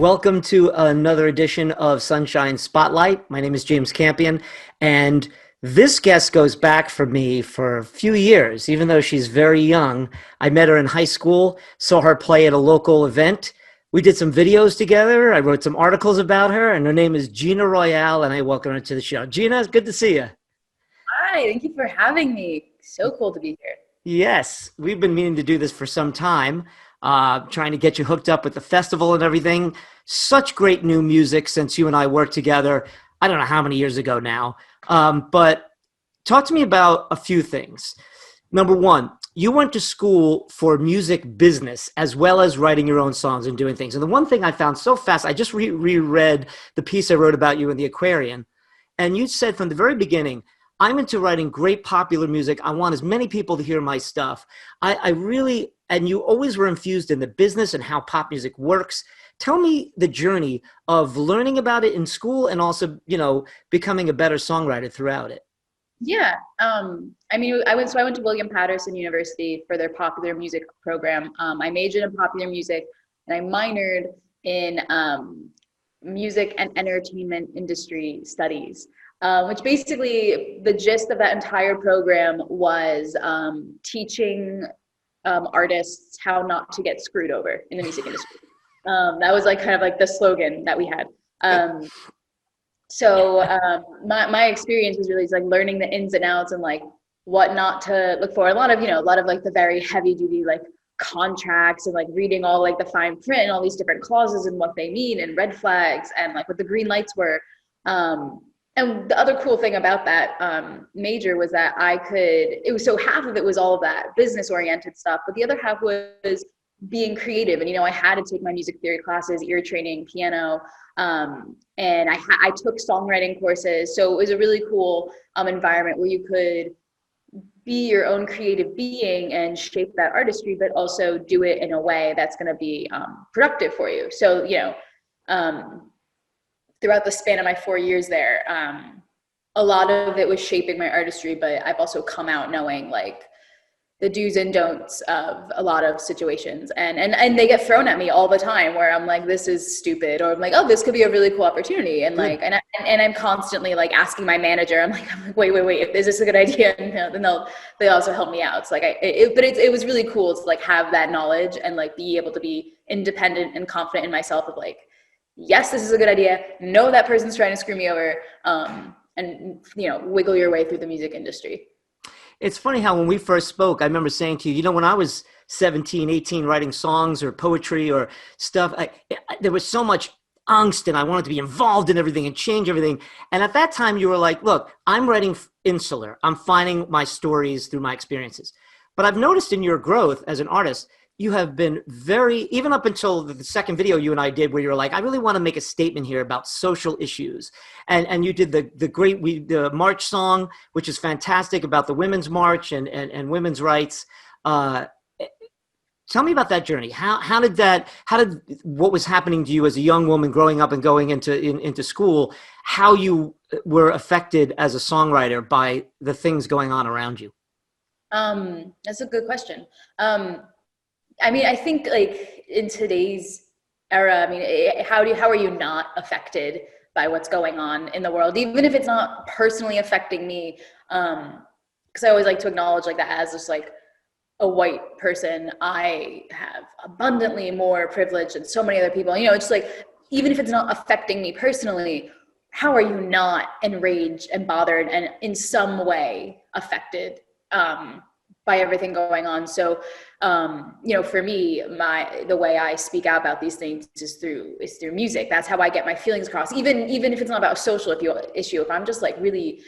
Welcome to another edition of Sunshine Spotlight. My name is James Campion, and this guest goes back for me for a few years, even though she's very young. I met her in high school, saw her play at a local event. We did some videos together. I wrote some articles about her, and her name is Gina Royale, and I welcome her to the show. Gina, it's good to see you. Hi, thank you for having me. So cool to be here. Yes, we've been meaning to do this for some time, trying to get you hooked up with the festival and everything. Such great new music since you and I worked together. I don't know how many years ago now. But talk to me about a few things. Number one, you went to school for music business as well as writing your own songs and doing things. And the one thing I found so fast, I just reread the piece I wrote about you in the Aquarian, and you said from the very beginning, I'm into writing great popular music. I want as many people to hear my stuff. I really, and you always were infused in the business and how pop music works. Tell me the journey of learning about it in school and also, becoming a better songwriter throughout it. Yeah, I went to William Patterson University for their popular music program. I majored in popular music and I minored in music and entertainment industry studies, which basically the gist of that entire program was teaching artists how not to get screwed over in the music industry. That was like kind of like the slogan that we had. My experience was really just like learning the ins and outs and like what not to look for. A lot of like the very heavy duty like contracts and like reading all like the fine print and all these different clauses and what they mean and red flags and like what the green lights were. And the other cool thing about that major was that half of it was all of that business oriented stuff, but the other half was being creative. And I had to take my music theory classes, ear training, piano, and I took songwriting courses. So it was a really cool environment where you could be your own creative being and shape that artistry, but also do it in a way that's going to be productive for you. So throughout the span of my 4 years there, a lot of it was shaping my artistry, but I've also come out knowing like the do's and don'ts of a lot of situations. And they get thrown at me all the time where I'm like, this is stupid. Or I'm like, oh, this could be a really cool opportunity. And like, and I'm constantly like asking my manager, I'm like, wait, is this a good idea? And then they also help me out. It's like, it was really cool to like have that knowledge and like be able to be independent and confident in myself of like, yes, this is a good idea. No, that person's trying to screw me over. And wiggle your way through the music industry. It's funny how when we first spoke, I remember saying to you, when I was 17, 18, writing songs or poetry or stuff, there was so much angst and I wanted to be involved in everything and change everything. And at that time you were like, look, I'm writing insular. I'm finding my stories through my experiences. But I've noticed in your growth as an artist, you have been even up until the second video you and I did where you're like, I really want to make a statement here about social issues. And you did the March song, which is fantastic about the Women's March and women's rights. Tell me about that journey. How did what was happening to you as a young woman growing up and going into school, how you were affected as a songwriter by the things going on around you? That's a good question. I think like in today's era, how are you not affected by what's going on in the world, even if it's not personally affecting me? Because I always like to acknowledge like that as just like a white person, I have abundantly more privilege than so many other people. It's like, even if it's not affecting me personally, how are you not enraged and bothered and in some way affected by everything going on? So, for me, the way I speak out about these things is through music. That's how I get my feelings across. Even if it's not about a social issue, if I'm just like really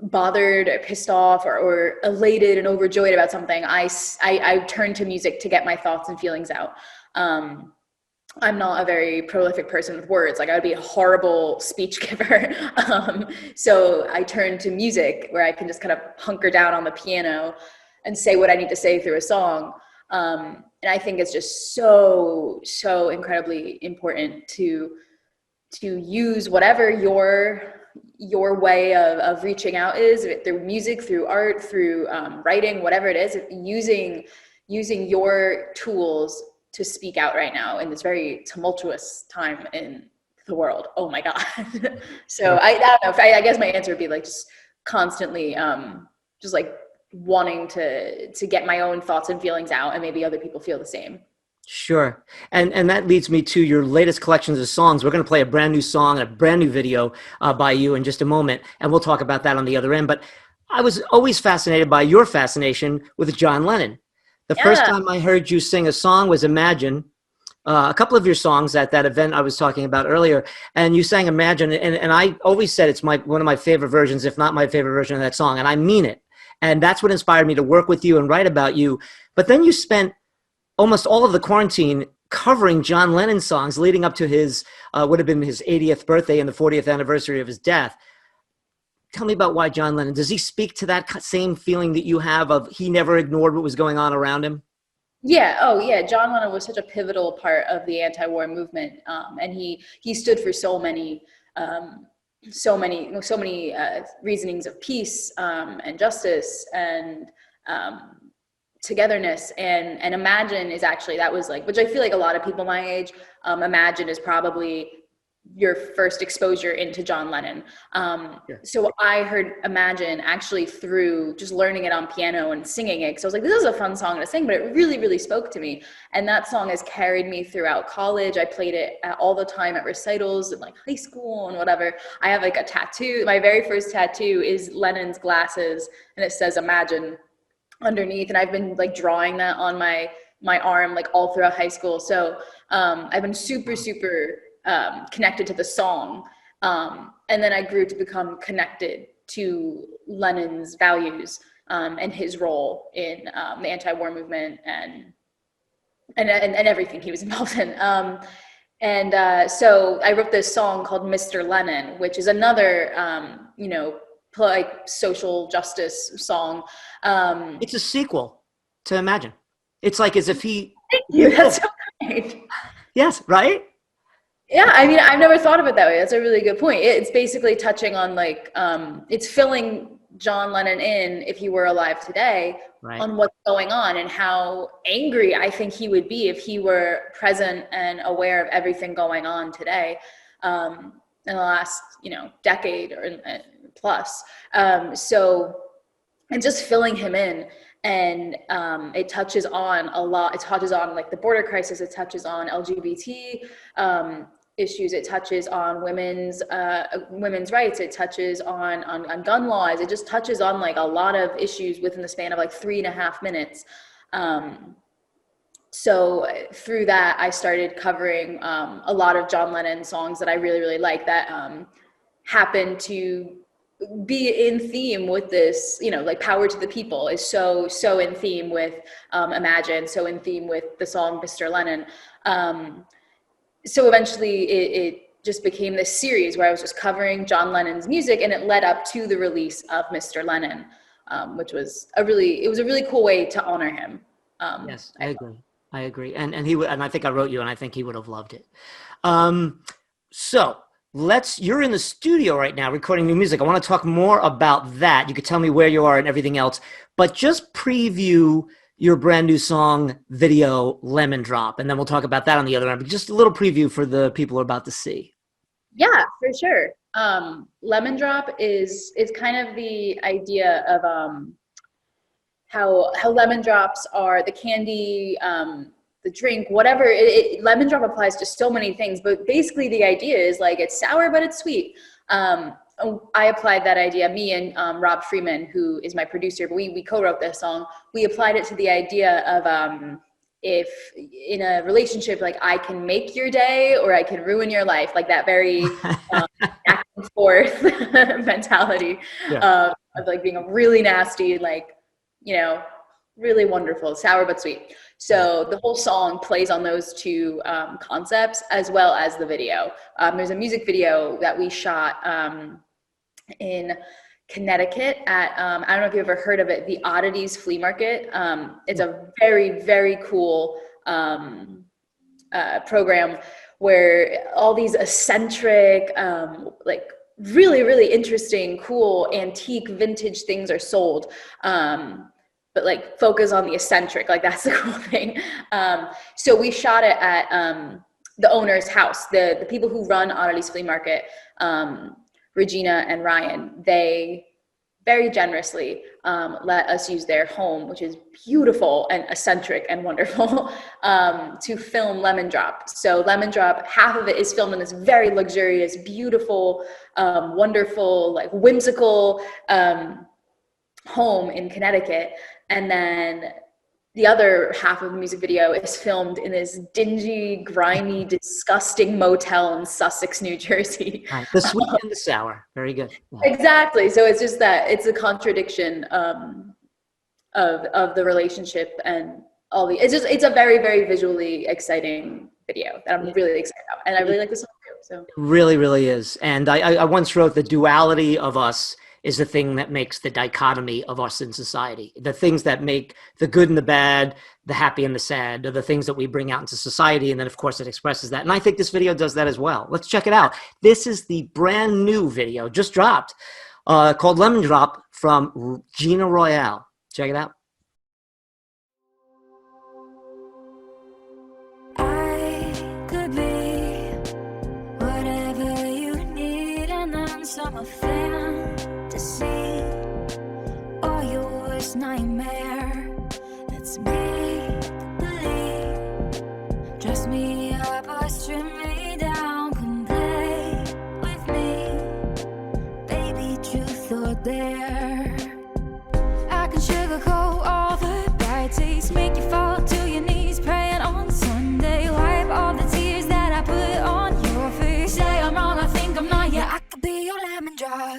bothered or pissed off or elated and overjoyed about something, I turn to music to get my thoughts and feelings out. I'm not a very prolific person with words. Like I would be a horrible speech giver. So I turn to music where I can just kind of hunker down on the piano and say what I need to say through a song. And I think it's just so incredibly important to use whatever your way of reaching out is, through music, through art, through writing, whatever it is, using your tools to speak out right now in this very tumultuous time in the world. Oh my God. So Sure. I don't know if I guess my answer would be like just constantly just like wanting to get my own thoughts and feelings out, and maybe other people feel the same. Sure. And that leads me to your latest collections of songs. We're going to play a brand new song and a brand new video by you in just a moment, and we'll talk about that on the other end. But I was always fascinated by your fascination with John Lennon. The first Yeah. time I heard you sing a song was Imagine. A couple of your songs at that event I was talking about earlier, and you sang Imagine, and I always said it's one of my favorite versions, if not my favorite version of that song, and I mean it. And that's what inspired me to work with you and write about you. But then you spent almost all of the quarantine covering John Lennon songs leading up to his would have been his 80th birthday and the 40th anniversary of his death. Tell me about why John Lennon. Does he speak to that same feeling that you have of he never ignored what was going on around him? Yeah. Oh, yeah. John Lennon was such a pivotal part of the anti-war movement, and he stood for so many reasonings of peace and justice and togetherness. And Imagine is actually, that was like, which I feel like a lot of people my age, Imagine is probably your first exposure into John Lennon. Yeah. So I heard Imagine actually through just learning it on piano and singing it. Because I was like, this is a fun song to sing, but it really, really spoke to me. And that song has carried me throughout college. I played it all the time at recitals in like high school and whatever. I have like a tattoo. My very first tattoo is Lennon's glasses, and it says Imagine underneath. And I've been like drawing that on my arm like all throughout high school. So I've been super, super connected to the song. And then I grew to become connected to Lennon's values and his role in the anti-war movement and everything he was involved in. So I wrote this song called Mr. Lennon, which is another, like social justice song. It's a sequel to Imagine. It's like as if he. Thank you. That's so kind. Yes, right? Yeah, I mean, I've never thought of it that way. That's a really good point. It's basically touching on like, it's filling John Lennon in, if he were alive today, Right. on what's going on and how angry I think he would be if he were present and aware of everything going on today in the last, decade or plus. And just filling him in. And it touches on a lot. It touches on like the border crisis. It touches on LGBT issues. It touches on women's rights. It touches on gun laws. It just touches on like a lot of issues within the span of like 3.5 minutes. So through that, I started covering a lot of John Lennon songs that I really, really like that happen to be in theme with this, like Power to the People is so in theme with Imagine, so in theme with the song Mr. Lennon. So eventually it just became this series where I was just covering John Lennon's music, and it led up to the release of Mr. Lennon, which was a really cool way to honor him. Yes, I agree. And and I think I wrote you, and I think he would have loved it. So you're in the studio right now recording new music. I want to talk more about that. You could tell me where you are and everything else, but just preview your brand new song video, Lemon Drop, and then we'll talk about that on the other end. But just a little preview for the people who are about to see. Yeah, for sure. Lemon Drop is kind of the idea of how lemon drops are the candy, the drink, whatever. Lemon drop applies to so many things, but basically the idea is like it's sour but it's sweet. I applied that idea, me and Rob Freeman, who is my producer, but we co-wrote this song. We applied it to the idea of if in a relationship, like I can make your day or I can ruin your life, like that very back and forth mentality of like being a really nasty, like, really wonderful, sour but sweet. So the whole song plays on those two concepts, as well as the video. There's a music video that we shot in Connecticut at, I don't know if you've ever heard of it, the Oddities Flea Market. It's a very, very cool program where all these eccentric, like really, really interesting, cool, antique, vintage things are sold. but like focus on the eccentric. Like that's the cool thing. So we shot it at the owner's house. The people who run Oddities Flea Market, Regina and Ryan, they very generously let us use their home, which is beautiful and eccentric and wonderful, to film Lemon Drop. So Lemon Drop, half of it is filmed in this very luxurious, beautiful, wonderful, like whimsical home in Connecticut. And then the other half of the music video is filmed in this dingy, grimy, disgusting motel in Sussex, New Jersey. Right. The sweet and the sour. Very good. Yeah. Exactly. So it's just that it's a contradiction of the relationship and all the. It's a very, very visually exciting video that I'm really excited about, and I really like this song too. So it really, really is. And I once wrote, the duality of us is the thing that makes the dichotomy of us in society. The things that make the good and the bad, the happy and the sad, are the things that we bring out into society. And then, of course, it expresses that. And I think this video does that as well. Let's check it out. This is the brand new video, just dropped, called Lemon Drop, from Gina Royale. Check it out. I could be whatever you need, and then some fantasy or your worst nightmare. That's make believe. Dress me up or strip me down. Come play with me, baby. Truth or dare. I can sugarcoat all the bad taste, make you fall to your knees, praying on Sunday. Wipe all the tears that I put on your face. Say I'm wrong, I think I'm not. Yeah, I could be your lemon drop.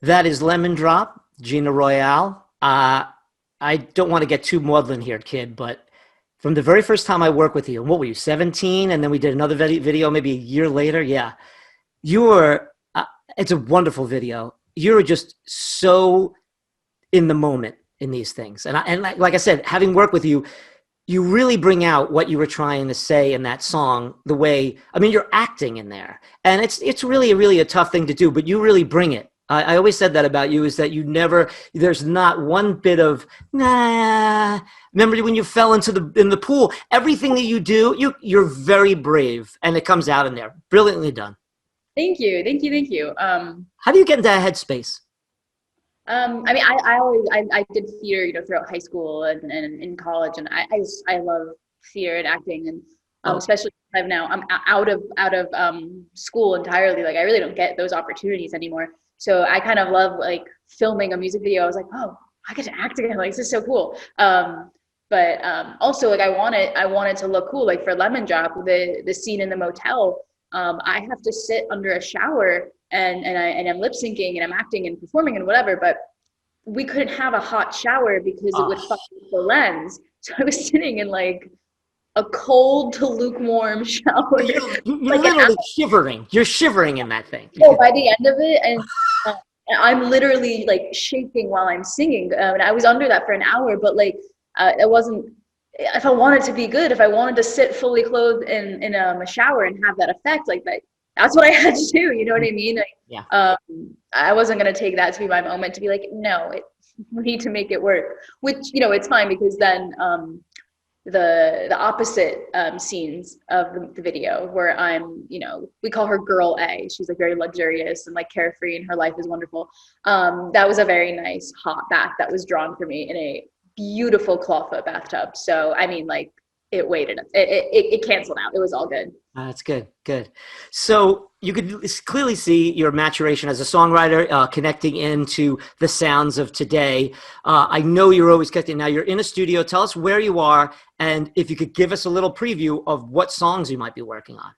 That is Lemon Drop, Gina Royale. I don't want to get too maudlin here, kid, but from the very first time I worked with you, and what were you, 17? And then we did another video maybe a year later. Yeah. You were, it's a wonderful video. You're just so in the moment in these things. And like I said, having worked with you, you really bring out what you were trying to say in that song. The way, I mean, you're acting in there, and it's really a tough thing to do, but you really bring it. I always said that about you, is that you never, there's not one bit of nah. Remember when you fell in the pool? Everything that you do, you're very brave, and it comes out in there. Brilliantly done. Thank you, thank you, thank you. How do you get into that headspace? I mean, I always I did theater, you know, throughout high school and in college, and I love theater and acting, and especially now I'm out of school entirely. Like I really don't get those opportunities anymore. So I kind of love like filming a music video. I was like, oh, I get to act again. Like this is so cool. But also like I wanted to look cool. Like for Lemon Drop, the scene in the motel, I have to sit under a shower and I'm lip syncing and I'm acting and performing and whatever, but we couldn't have a hot shower because it would fuck with the lens. So I was sitting in like a cold to lukewarm shower. You're like literally shivering. You're shivering in that thing. Oh, by the end of it, and I'm literally like shaking while I'm singing. And I was under that for an hour, but like it wasn't. If I wanted to be good, if I wanted to sit fully clothed in a shower and have that effect, like that, that's what I had to do. You know what I mean? Like, yeah. I wasn't gonna take that to be my moment to be like, no, we need to make it work. Which, you know, it's fine because then the opposite scenes of the video where I'm, you know, we call her Girl A. She's like very luxurious and like carefree and her life is wonderful. That was a very nice hot bath that was drawn for me in a beautiful clawfoot bathtub. So I mean, like it waited. It canceled out. It was all good. That's good. Good. So you could clearly see your maturation as a songwriter, connecting into the sounds of today. I know you're always connecting. Now you're in a studio. Tell us where you are, and if you could give us a little preview of what songs you might be working on.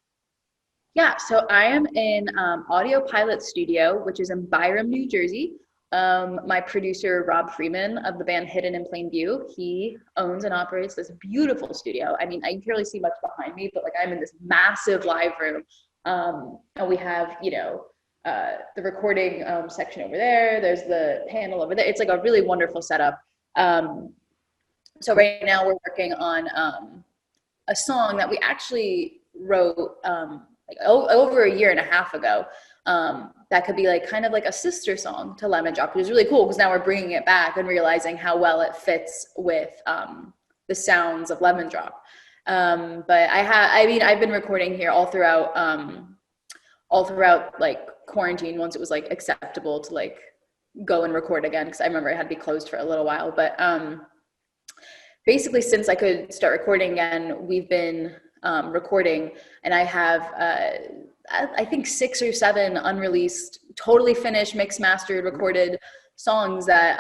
Yeah, so I am in Audio Pilot Studio, which is in Byram, New Jersey. My producer, Rob Freeman of the band Hidden in Plain View, he owns and operates this beautiful studio. I mean, I can barely see much behind me, but like I'm in this massive live room. And we have, you know, the recording section over there. There's the panel over there. It's like a really wonderful setup. So right now we're working on a song that we actually wrote like over a year and a half ago. That could be like kind of like a sister song to Lemon Drop, which is really cool because now we're bringing it back and realizing how well it fits with the sounds of Lemon Drop. But I've been recording here all throughout like quarantine, once it was like acceptable to like go and record again, because I remember I had to be closed for a little while. But basically since I could start recording again, we've been recording, and I have I think 6 or 7 unreleased, totally finished, mixed, mastered, recorded songs that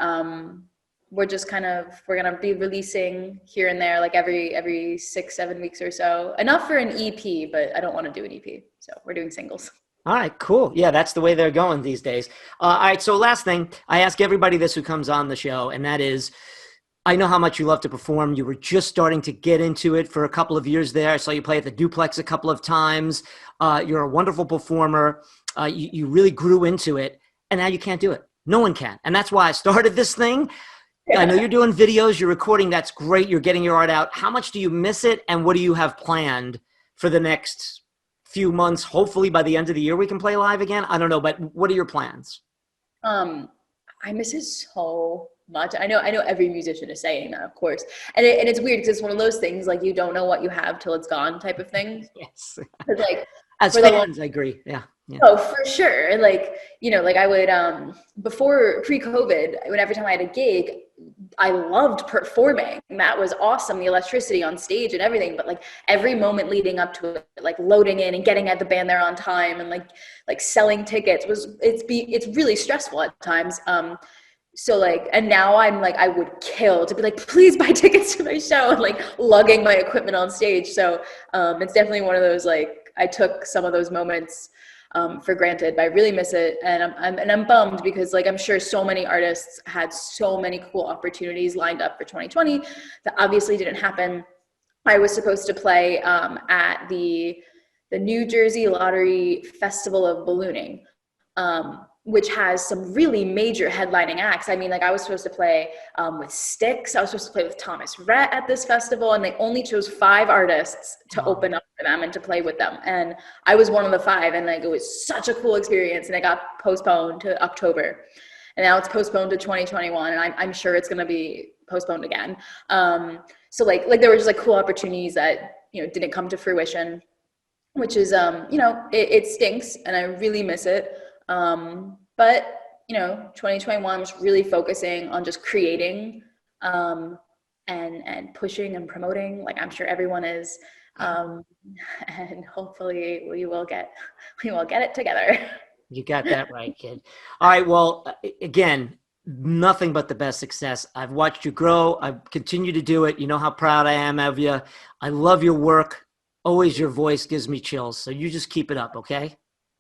we're gonna be releasing here and there, like every 6-7 weeks or so. Enough for an EP, but I don't want to do an EP, so we're doing singles. All right, cool. Yeah, that's the way they're going these days. All right, so last thing, I ask everybody this who comes on the show, and that is, I know how much you love to perform. You were just starting to get into it for a couple of years there. I saw you play at the Duplex a couple of times. You're a wonderful performer. You really grew into it, and now you can't do it. No one can. And that's why I started this thing. I know you're doing videos, you're recording. That's great. You're getting your art out. How much do you miss it, and what do you have planned for the next few months? Hopefully by the end of the year we can play live again. I don't know, but what are your plans? I miss it so much. I know every musician is saying that, of course. And it's weird because it's one of those things, like you don't know what you have till it's gone type of thing. Yes. Like as fans, I agree. Yeah. Oh, for sure. Like, you know, like I would, before pre-COVID, when every time I had a gig, I loved performing. That was awesome. The electricity on stage and everything. But like every moment leading up to it, like loading in and getting at the band there on time and like selling tickets it's really stressful at times. So like, and now I'm like, I would kill to be like, please buy tickets to my show, and like lugging my equipment on stage. So it's definitely one of those, like, I took some of those moments for granted, but I really miss it. And I'm bummed because like, I'm sure so many artists had so many cool opportunities lined up for 2020 that obviously didn't happen. I was supposed to play at the New Jersey Lottery Festival of Ballooning, which has some really major headlining acts. I mean, like, I was supposed to play with Styx. I was supposed to play with Thomas Rhett at this festival, and they only chose 5 artists to open up for them and to play with them. And I was one of the 5, and like, it was such a cool experience, and it got postponed to October. And now it's postponed to 2021, and I'm sure it's going to be postponed again. So like there were just like cool opportunities that, you know, didn't come to fruition, which is, you know, it stinks, and I really miss it. But, you know, 2021 was really focusing on just creating, and pushing and promoting, like I'm sure everyone is. And hopefully we will get it together. You got that right, kid. All right. Well, again, nothing but the best success. I've watched you grow. I continue to do it. You know how proud I am of you. I love your work. Always your voice gives me chills. So you just keep it up, okay?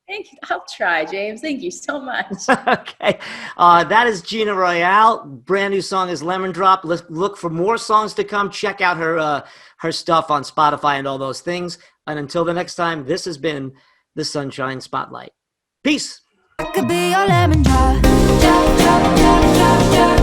Thank you. I'll try, James. Thank you so much. Okay. That is Gina Royale. Brand new song is Lemon Drop. Let's look for more songs to come. Check out her stuff on Spotify and all those things. And until the next time, this has been the Sunshine Spotlight. Peace. Could be your lemon drop, drop, drop, drop, drop, drop.